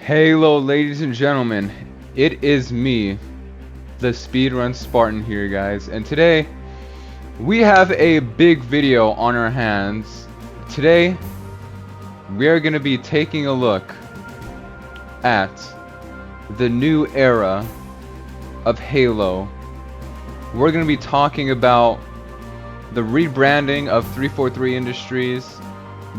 Hello, ladies and gentlemen. It is me, the Speedrun Spartan here, guys. And today, we have a big video on our hands. Today, we are going to be taking a look at the new era of Halo. We're going to be talking about the rebranding of 343 Industries,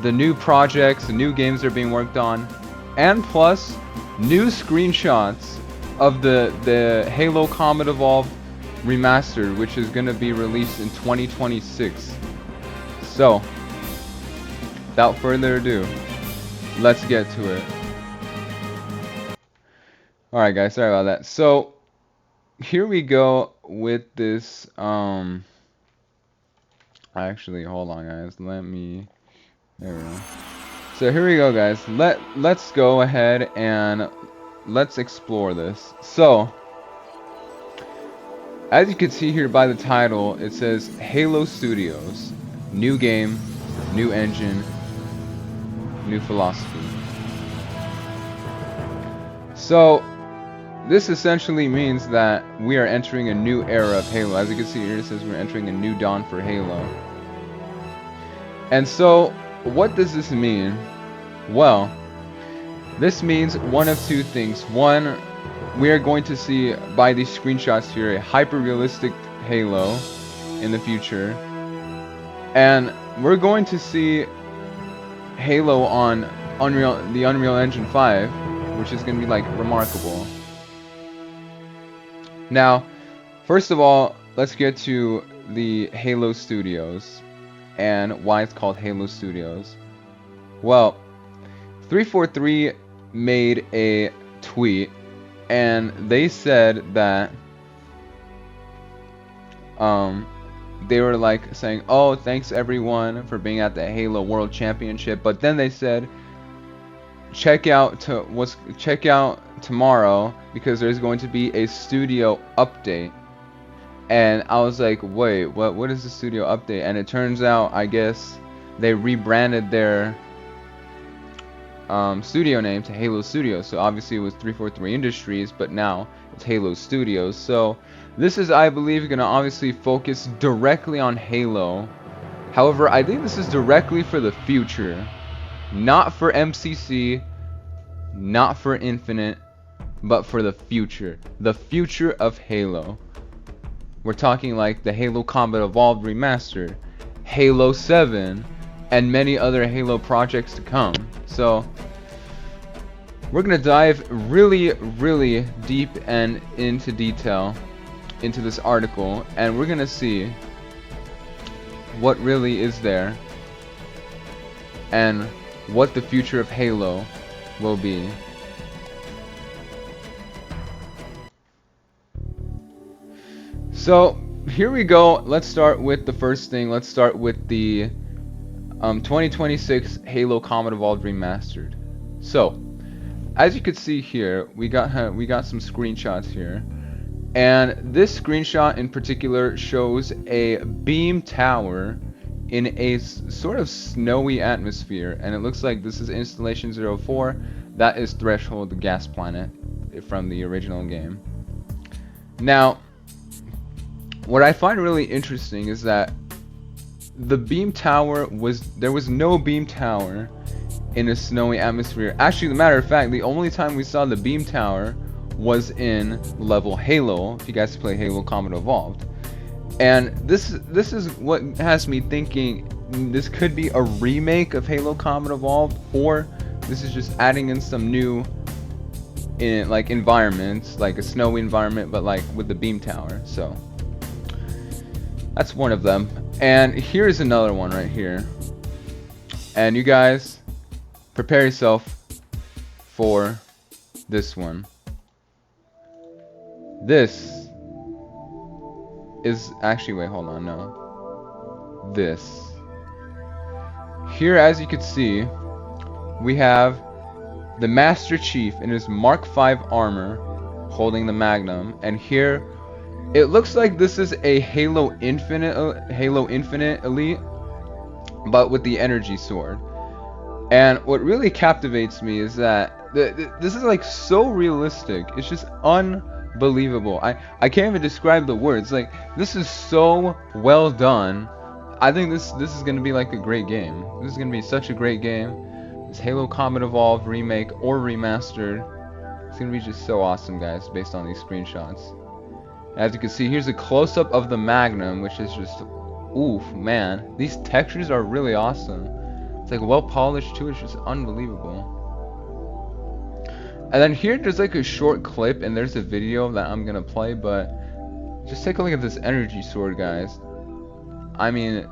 the new projects, the new games that are being worked on, and plus new screenshots of the Halo Combat Evolved Remastered, which is going to be released in 2026. So, without further ado, let's get to it. Alright guys, sorry about that. So, here we go with this, actually, hold on guys, there we go. So here we go guys, let's go ahead and let's explore this. So, as you can see here by the title, it says Halo Studios. New game, new engine, new philosophy. So, this essentially means that we are entering a new era of Halo. As you can see here, it says we're entering a new dawn for Halo. And so, what does this mean? Well, this means one of two things. One, we are going to see by these screenshots here a hyper-realistic Halo in the future. And we're going to see Halo on the Unreal Engine 5, which is going to be like remarkable. Now, first of all, let's get to the Halo Studios and why it's called Halo Studios. Well, 343 made a tweet and they said that they were like saying, "Oh, thanks everyone for being at the Halo World Championship," but then they said, check out tomorrow because there's going to be a studio update. And I was like, wait, what is the studio update? And it turns out, I guess they rebranded their studio name to Halo Studios. So obviously it was 343 Industries, but now it's Halo Studios. So this is, I believe, gonna obviously focus directly on Halo. However, I think this is directly for the future. Not for MCC, not for Infinite, but for the future. The future of Halo. We're talking like the Halo Combat Evolved Remastered, Halo 7, and many other Halo projects to come. So, we're going to dive really deep and into detail into this article, and we're going to see what really is there and what the future of Halo will be. So here we go. Let's start with the first thing. Let's start with the 2026 Halo Combat Evolved Remastered. So as you can see here, we got some screenshots here, and this screenshot in particular shows a beam tower in a sort of snowy atmosphere, and it looks like this is Installation 04. That is Threshold, the gas planet from the original game. Now, what I find really interesting is that the beam tower there was no beam tower in a snowy atmosphere. Actually, as a matter of fact, the only time we saw the beam tower was in level Halo, if you guys play Halo Combat Evolved. And this is what has me thinking this could be a remake of Halo Combat Evolved, or this is just adding in some new like environments, like a snowy environment, but like with the beam tower. So that's one of them. And here's another one right here. And you guys, prepare yourself for this one. This is actually, wait, hold on, no. This. Here, as you can see, we have the Master Chief in his Mark V armor holding the Magnum, and here it looks like this is a Halo Infinite Elite, but with the energy sword. And what really captivates me is that this is like so realistic. It's just unbelievable. I can't even describe the words. Like, this is so well done. I think this is gonna be like a great game. This is gonna be such a great game. This Halo Combat Evolved remake or remastered. It's gonna be just so awesome, guys, based on these screenshots. As you can see, here's a close-up of the Magnum, which is just, oof, man. These textures are really awesome. It's like well polished too. It's just unbelievable. And then here there's like a short clip, and there's a video that I'm gonna play, but just take a look at this energy sword, guys. I mean,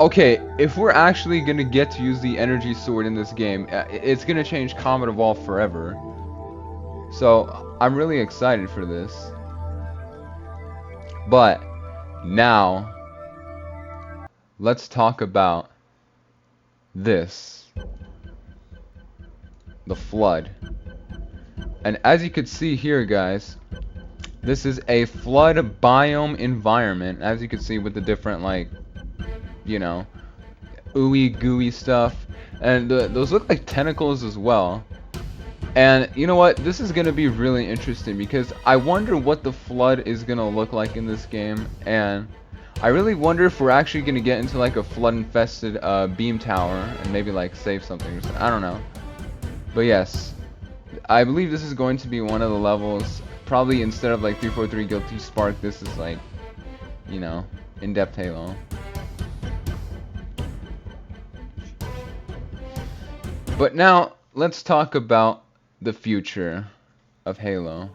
okay, if we're actually gonna get to use the energy sword in this game, it's gonna change Combat Evolved forever. So I'm really excited for this. But now let's talk about this. The flood. And as you can see here, guys, this is a flood biome environment, as you can see with the different, like, you know, ooey gooey stuff, and those look like tentacles as well. And you know what, this is gonna be really interesting because I wonder what the flood is gonna look like in this game, and I really wonder if we're actually gonna get into like a flood infested beam tower and maybe like save something or something. I don't know. But yes, I believe this is going to be one of the levels. Probably instead of like 343 Guilty Spark, this is like, you know, in-depth Halo. But now, let's talk about the future of Halo.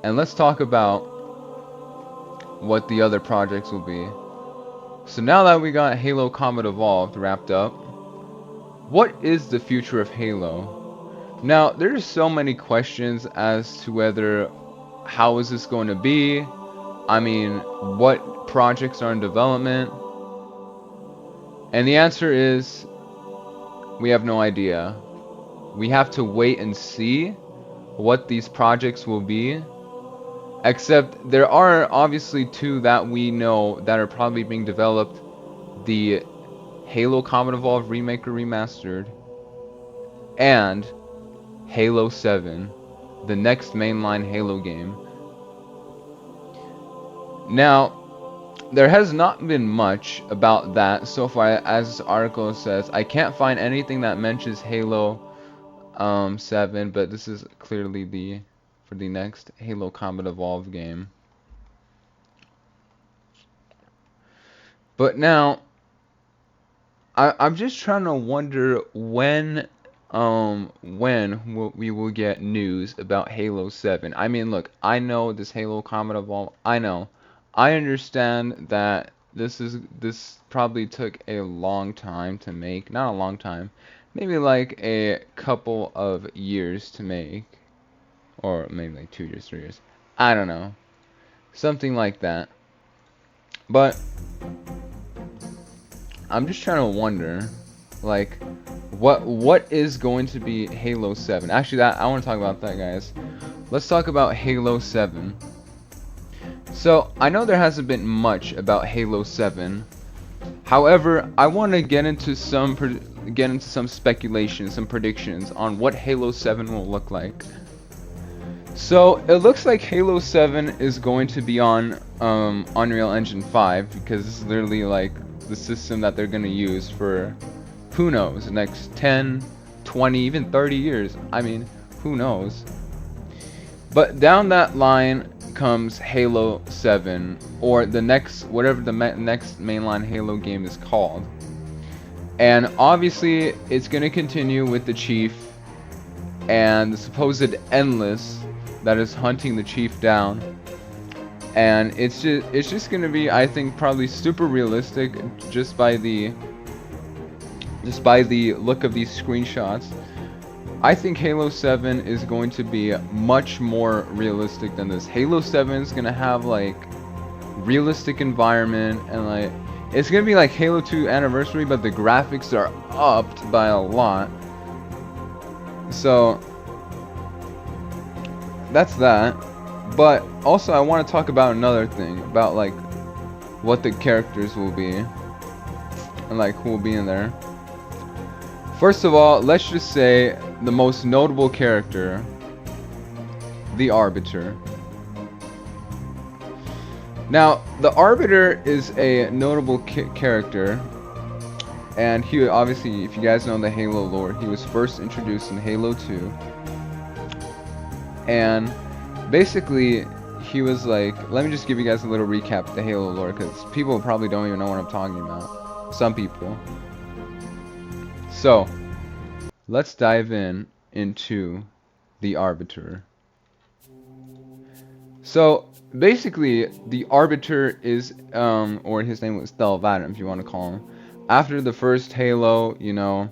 And let's talk about what the other projects will be. So now that we got Halo Combat Evolved wrapped up, what is the future of Halo? Now, there's so many questions as to whether, how is this going to be? I mean, what projects are in development? And the answer is, we have no idea. We have to wait and see what these projects will be. Except, there are obviously two that we know that are probably being developed. The Halo Combat Evolved Remake or Remastered, and Halo 7, the next mainline Halo game. Now, there has not been much about that so far. As this article says, I can't find anything that mentions Halo 7, but this is clearly for the next Halo Combat Evolved game. But now, I'm just trying to wonder when we will get news about Halo 7. I mean, look, I know this Halo Combat Evolved. I understand that this probably took a long time to make. Not a long time, maybe like a couple of years to make, or maybe like 2 years, 3 years. I don't know, something like that. But I'm just trying to wonder, like, what is going to be Halo 7? Actually, I want to talk about that, guys. Let's talk about Halo 7. So, I know there hasn't been much about Halo 7. However, I want to get into some speculation, some predictions on what Halo 7 will look like. So, it looks like Halo 7 is going to be on Unreal Engine 5, because this is literally like the system that they're going to use for, who knows, the next 10, 20, even 30 years. I mean, who knows? But down that line comes Halo 7, or the next, whatever the next mainline Halo game is called. And obviously, it's going to continue with the Chief and the supposed Endless that is hunting the Chief down. And it's just going to be, I think, probably super realistic just by the look of these screenshots. I think Halo 7 is going to be much more realistic than this. Halo 7 is going to have like realistic environment, and like it's going to be like Halo 2 Anniversary, but the graphics are upped by a lot. So that's that. But also I want to talk about another thing, about like what the characters will be. and like who will be in there. First of all, let's just say the most notable character, the Arbiter. Now, the Arbiter is a notable character, and he obviously, if you guys know the Halo lore, he was first introduced in Halo 2. And basically, he was like, let me just give you guys a little recap of the Halo lore, because people probably don't even know what I'm talking about. Some people. So, let's dive into the Arbiter. So, basically, the Arbiter is, or his name was Thelvadim, if you want to call him. After the first Halo, you know,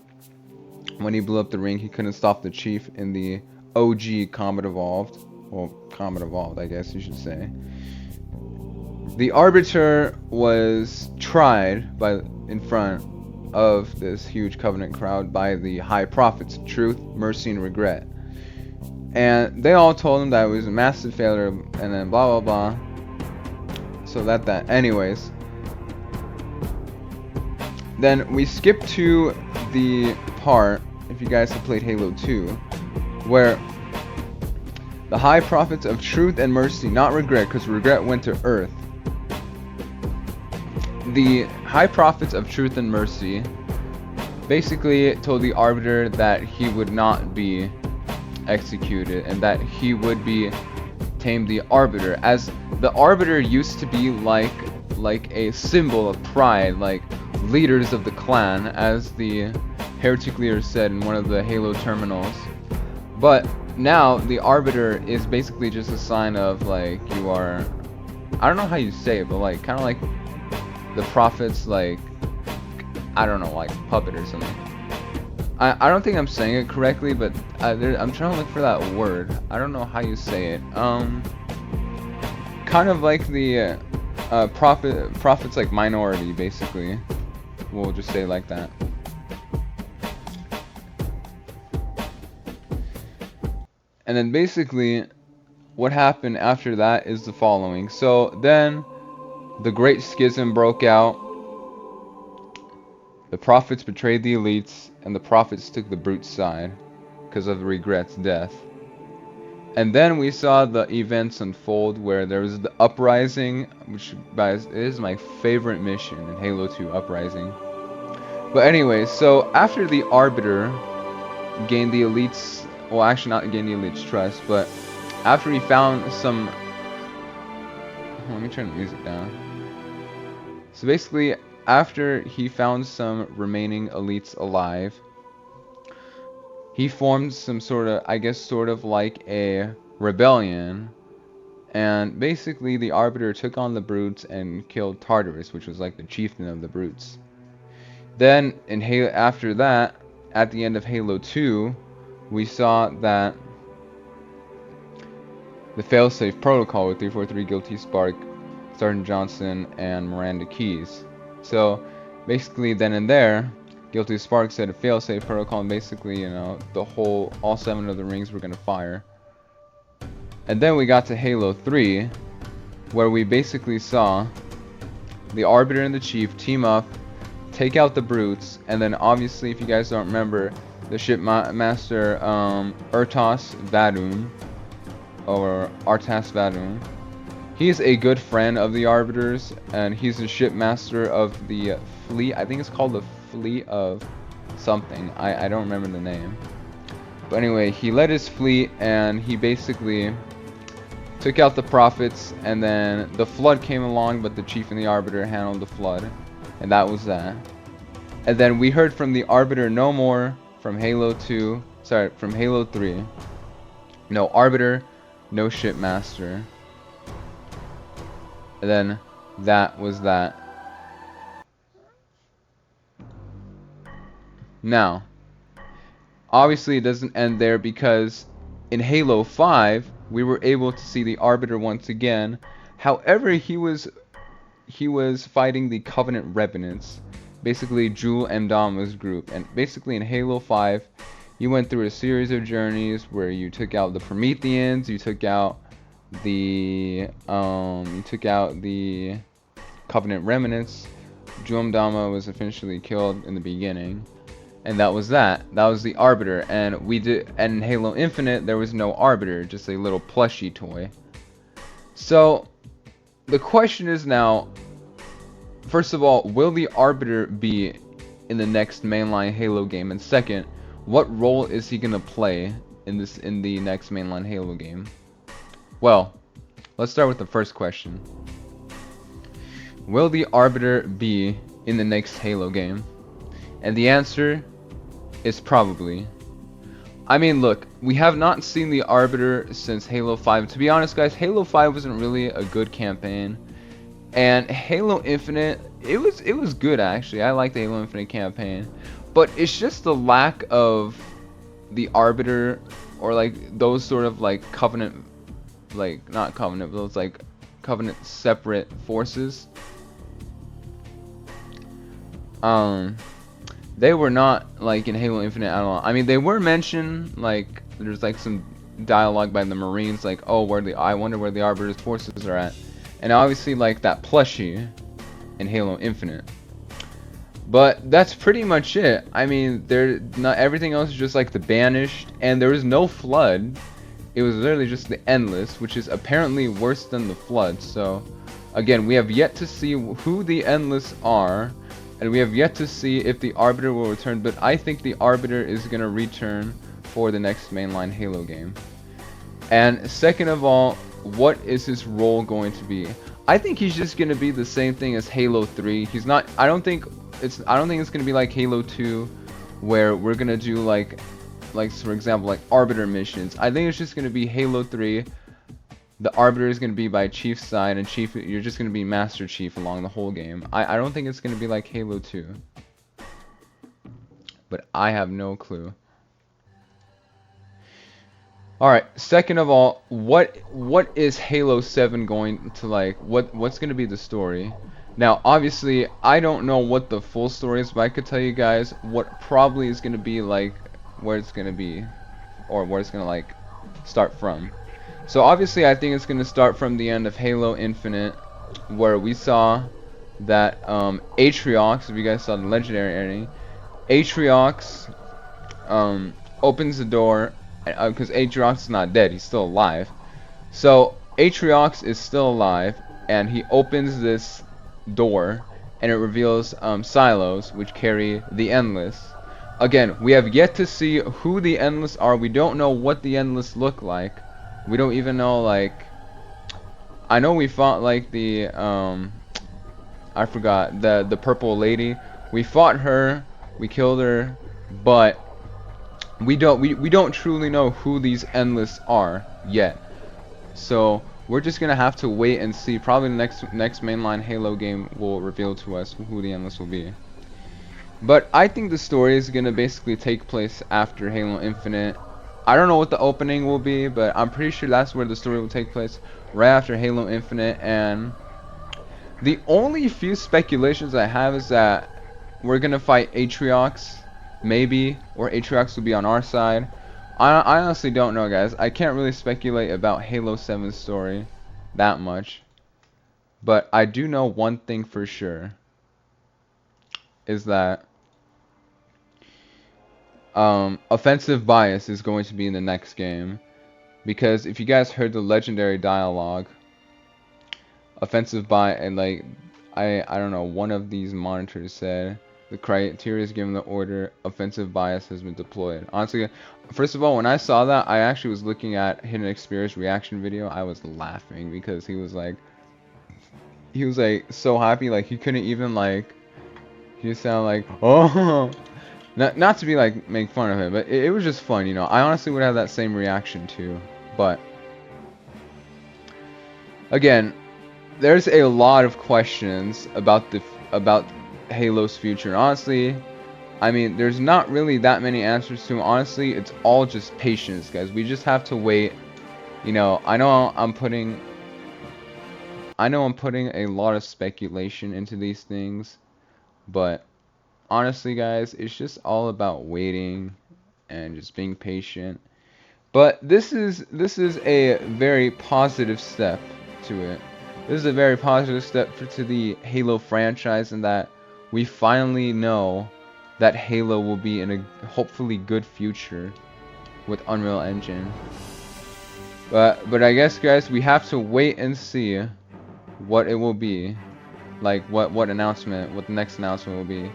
when he blew up the ring, he couldn't stop the Chief in the OG Comet Evolved. Well, Comet Evolved, I guess you should say. The Arbiter was tried in front of this huge Covenant crowd by the High Prophets of Truth, Mercy, and Regret. And they all told him that it was a massive failure, and then blah blah blah. So anyways. Then we skip to the part, if you guys have played Halo 2, where the High Prophets of Truth and Mercy, not Regret, because Regret went to Earth. The High Prophets of Truth and Mercy basically told the Arbiter that he would not be executed and that he would be tamed the Arbiter, as the Arbiter used to be like a symbol of pride, like leaders of the clan, as the heretic leader said in one of the Halo terminals. But now the Arbiter is basically just a sign of like you are, I don't know how you say it, but like kind of like the Prophet's, like, I don't know, like puppet or something. I don't think I'm saying it correctly, but I'm trying to look for that word. I don't know how you say it. Kind of like the prophet's like minority, basically. We'll just say it like that. And then basically, what happened after that is the following. So then, the Great Schism broke out. The Prophets betrayed the elites, and the Prophets took the brute side because of Regret's death. And then we saw the events unfold where there was the Uprising, which, guys, is my favorite mission in Halo 2, Uprising. But anyway, so after the Arbiter gained the elites, well, actually not gained the elites' trust, but after he found some... Let me turn the music down. So basically, after he found some remaining elites alive, he formed some sort of, I guess, sort of like a rebellion. And basically, the Arbiter took on the Brutes and killed Tartarus, which was like the chieftain of the Brutes. Then, after that, at the end of Halo 2, we saw that the failsafe protocol with 343, Guilty Spark, Sergeant Johnson, and Miranda Keys. So basically, then and there, Guilty Spark said a failsafe protocol, and basically, you know, all 7 of the rings were gonna fire. And then we got to Halo 3, where we basically saw the Arbiter and the Chief team up, take out the Brutes, and then obviously, if you guys don't remember, the shipmaster Artas Vadum, or Artas Vadum. He's a good friend of the Arbiters, and he's the shipmaster of the fleet. I think it's called the Fleet of something. I don't remember the name. But anyway, he led his fleet, and he basically took out the Prophets, and then the Flood came along, but the Chief and the Arbiter handled the Flood, and that was that. And then we heard from the Arbiter no more from Halo 2, sorry, from Halo 3. No Arbiter, no Shipmaster. And then that was that. Now, obviously it doesn't end there, because in Halo 5 we were able to see the Arbiter once again. However, he was fighting the Covenant Revenants, basically Jul Mdama's group. And basically in Halo 5 you went through a series of journeys where you took out the Prometheans, you took out the Covenant Remnants, Dama was officially killed in the beginning, and that was that. That was the Arbiter, and we did. And in Halo Infinite, there was no Arbiter, just a little plushie toy. So the question is now, first of all, will the Arbiter be in the next mainline Halo game? And second, what role is he gonna play in the next mainline Halo game? Well, let's start with the first question. Will the Arbiter be in the next Halo game? And the answer is probably. I mean, look, we have not seen the Arbiter since Halo 5. To be honest, guys, Halo 5 wasn't really a good campaign. And Halo Infinite, it was good actually. I like the Halo Infinite campaign. But it's just the lack of the Arbiter, or like those sort of like Covenant, like not Covenant, but those like Covenant separate forces. They were not like in Halo Infinite at all. I mean, they were mentioned, like there's like some dialogue by the Marines, like, oh, I wonder where the Arbiter's forces are at, and obviously like that plushie in Halo Infinite. But that's pretty much it. I mean, not everything else is just like the Banished, and there was no Flood. It was literally just the Endless, which is apparently worse than the Flood. So, again, we have yet to see who the Endless are. And we have yet to see if the Arbiter will return, but I think the Arbiter is going to return for the next mainline Halo game. And second of all, what is his role going to be? I think he's just going to be the same thing as Halo 3. He's not, I don't think it's going to be like Halo 2 where we're going to do like for example, like Arbiter missions. I think it's just going to be Halo 3. The Arbiter is going to be by Chief's side, and Chief, you're just going to be Master Chief along the whole game. I don't think it's going to be like Halo 2. But I have no clue. Alright, second of all, what is Halo 7 going to like? What's going to be the story? Now, obviously, I don't know what the full story is, but I could tell you guys what probably is going to be like, where it's going to be, or where it's going to like start from. So obviously I think it's going to start from the end of Halo Infinite, where we saw that Atriox, if you guys saw the legendary ending, Atriox opens the door, because Atriox is not dead, he's still alive. So Atriox is still alive, and he opens this door, and it reveals silos, which carry the Endless. Again, we have yet to see who the Endless are. We don't know what the Endless look like. We don't even know, like, I know we fought like the I forgot, the purple lady. We fought her, we killed her, but we don't truly know who these Endless are yet. So we're just gonna have to wait and see. Probably the next mainline Halo game will reveal to us who the Endless will be. But I think the story is gonna basically take place after Halo Infinite. I don't know what the opening will be, but I'm pretty sure that's where the story will take place, right after Halo Infinite. And the only few speculations I have is that we're gonna fight Atriox, maybe, or Atriox will be on our side. I honestly don't know, guys. I can't really speculate about Halo 7's story that much, but I do know one thing for sure, is that offensive bias is going to be in the next game, because if you guys heard the legendary dialogue, offensive bias, and like I don't know, one of these monitors said the criteria is given the order offensive bias has been deployed. Honestly, first of all, when I saw that, I actually was looking at Hidden Experience reaction video. I was laughing because he was like so happy, like he couldn't even like, he sounded like, oh. Not to be like make fun of him, but it was just fun, you know. I honestly would have that same reaction too. But again, there's a lot of questions about Halo's future. Honestly, I mean, there's not really that many answers to them. Honestly, it's all just patience, guys. We just have to wait. You know, I know I'm putting a lot of speculation into these things, but honestly, guys, it's just all about waiting and just being patient. But this is a very positive step to it. This is a very positive step to the Halo franchise, in that we finally know that Halo will be in a hopefully good future with Unreal Engine. But I guess, guys, we have to wait and see what it will be. Like what the next announcement will be.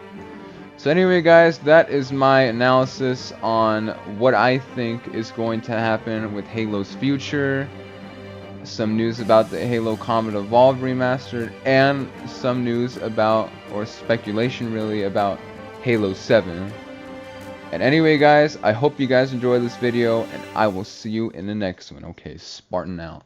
So anyway, guys, that is my analysis on what I think is going to happen with Halo's future. Some news about the Halo Combat Evolved Remastered, and some news about, or speculation really, about Halo 7. And anyway, guys, I hope you guys enjoyed this video, and I will see you in the next one. Okay, Spartan out.